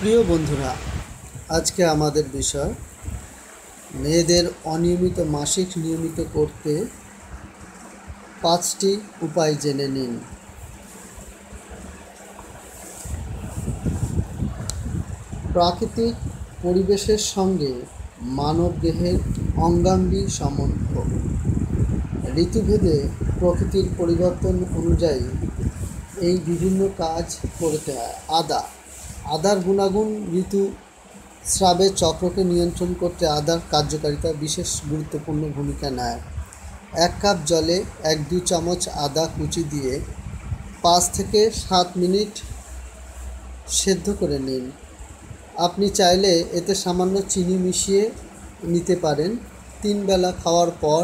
প্রিয় বন্ধুরা, আজকে আমাদের বিষয় মেয়েদের অনিয়মিত মাসিক নিয়মিত করতে 5টি উপায় জেনে নিন। প্রাকৃতিক পরিবেশের সঙ্গে মানবদেহের অঙ্গাঙ্গী সম্বন্ধ। ঋতুভেদে প্রকৃতির পরিবর্তন অনুযায়ী এই বিভিন্ন কাজ করতে হয়। আদার গুণাগুণ ঋতুস্রাবের চক্রকে নিয়ন্ত্রণ করতে আদার কার্যকারিতা বিশেষ গুরুত্বপূর্ণ ভূমিকা নেয়। 1 কাপ জলে 1-2 চামচ আদা কুচি দিয়ে 5 থেকে 7 মিনিট সেদ্ধ করে নিন। আপনি চাইলে এতে সামান্য চিনি মিশিয়ে নিতে পারেন। 3 বেলা খাওয়ার পর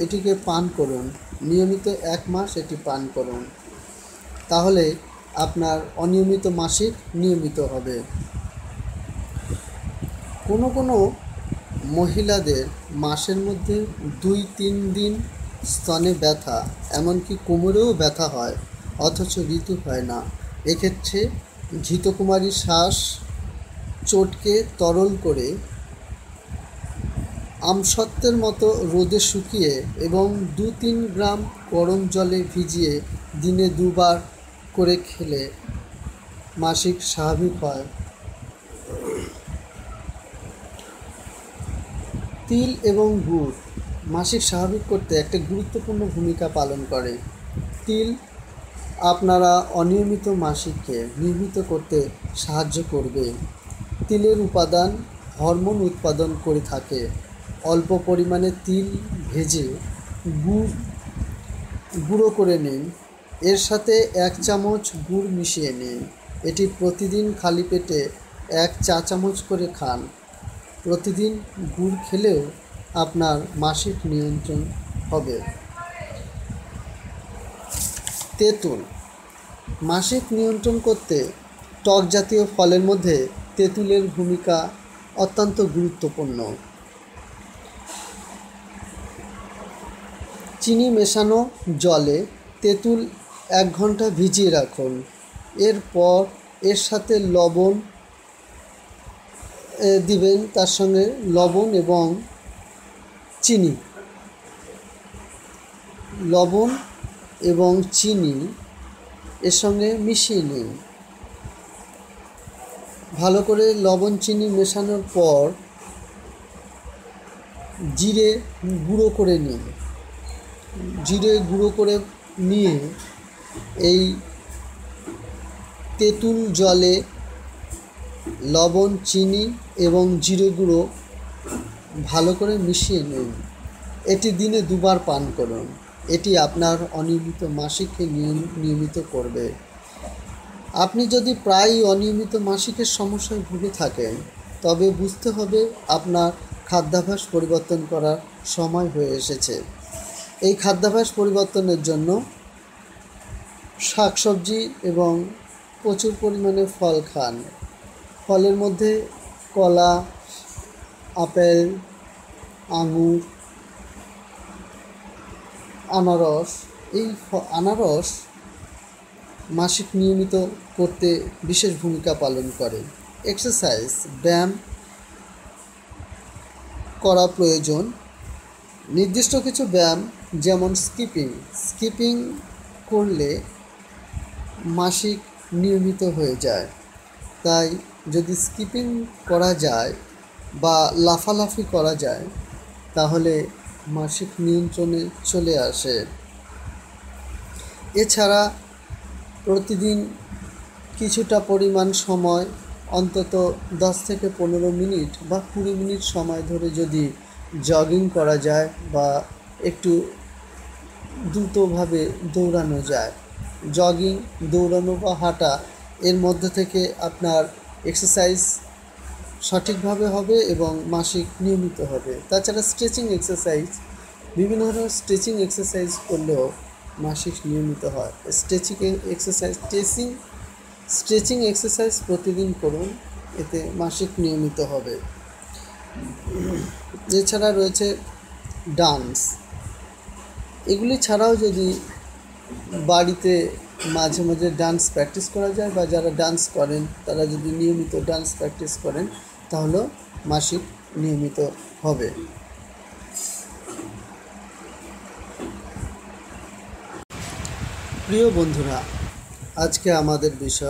এটিকে পান করুন। নিয়মিত 1 মাস এটি পান করুন, তাহলে আপনার অনিয়মিত মাসিক নিয়মিত হবে। কোনো মহিলাদের মাসের মধ্যে 2-3 দিন স্তনে ব্যথা, এমনকি কোমরেও ব্যথা হয়, অথচ ঋতু হয় না। এক্ষেত্রে ঘৃতকুমারী শ্বাস চটকে তরল করে আমসত্ত্বের মতো রোদে শুকিয়ে এবং 2-3 গ্রাম গরম জলে ভিজিয়ে দিনে 2 বার করে খেলে মাসিক স্বাভাবিক হয়। তিল এবং গুড় মাসিক স্বাভাবিক করতে একটা গুরুত্বপূর্ণ ভূমিকা পালন করে। তিল আপনারা অনিয়মিত মাসিককে নিয়মিত করতে সাহায্য করবে। তিলের উপাদান হরমোন উৎপাদন করে থাকে। অল্প পরিমাণে তিল ভেজে গুঁড়ো করে নিন। এর সাথে 1 চামচ গুড় মিশিয়ে নিন। এটি প্রতিদিন খালি পেটে 1 চা চামচ করে খান। প্রতিদিন গুড় খেলেও আপনার মাসিক নিয়ন্ত্রণ হবে। তেঁতুল মাসিক নিয়ন্ত্রণ করতে টক জাতীয় ফলের মধ্যে তেঁতুলের ভূমিকা অত্যন্ত গুরুত্বপূর্ণ। চিনি মেশানো জলে তেঁতুল 1 ঘন্টা ভিজিয়ে রাখুন। এরপর এর সাথে লবণ দিবেন, তার সঙ্গে লবণ এবং চিনি এর সঙ্গে মিশিয়ে নিন। ভালো করে লবণ চিনি মেশানোর পর জিরে গুঁড়ো করে নিন। জিরে গুঁড়ো করে নিয়ে এই তেঁতুল জলে লবণ চিনি এবং জিরে গুঁড়ো ভালো করে মিশিয়ে নিন। এটি দিনে 2 বার পান করুন। এটি আপনার অনিয়মিত মাসিককে নিয়মিত করবে। আপনি যদি প্রায়ই অনিয়মিত মাসিকের সমস্যায় ভুগে থাকেন, তবে বুঝতে হবে আপনার খাদ্যাভ্যাস পরিবর্তন করার সময় হয়ে এসেছে। এই খাদ্যাভ্যাস পরিবর্তনের জন্য শাকসবজি এবং প্রচুর পরিমাণে ফল খান। ফলের মধ্যে কলা, আপেল, আঙুর, আনারস। আনারস মাসিক নিয়মিত করতে বিশেষ ভূমিকা পালন করে। এক্সারসাইজ ব্যায়াম করা প্রয়োজন। নির্দিষ্ট কিছু ব্যায়াম যেমন স্কিপিং করলে মাসিক নিয়মিত হয়ে যায়। তাই যদি স্কিপিং করা যায় বা লাফালাফি করা যায়, তাহলে মাসিক নিয়ন্ত্রণে চলে আসে। এছাড়া প্রতিদিন কিছুটা পরিমাণ সময়, অন্তত 10 থেকে 15 মিনিট বা 20 মিনিট সময় ধরে যদি জগিং করা যায় বা একটু দ্রুতভাবে দৌড়ানো যায়, জগিং, দৌড়ানো বা হাঁটা, এর মধ্যে থেকে আপনার এক্সারসাইজ সঠিকভাবে হবে এবং মাসিক নিয়মিত হবে। তাছাড়া বিভিন্ন ধরনের স্ট্রেচিং এক্সারসাইজ করলেও মাসিক নিয়মিত হয়। স্ট্রেচিং এক্সারসাইজ প্রতিদিন করুন, এতে মাসিক নিয়মিত হবে। এছাড়া রয়েছে ডান্স। এগুলি ছাড়াও যদি বাড়িতে মাঝে মাঝে ডান্স প্র্যাকটিস করা যায়, বা যারা ডান্স করেন তারা যদি নিয়মিত ডান্স প্র্যাকটিস করেন তাহলেও মাসিক নিয়মিত হবে। প্রিয় বন্ধুরা, আজকে আমাদের বিষয়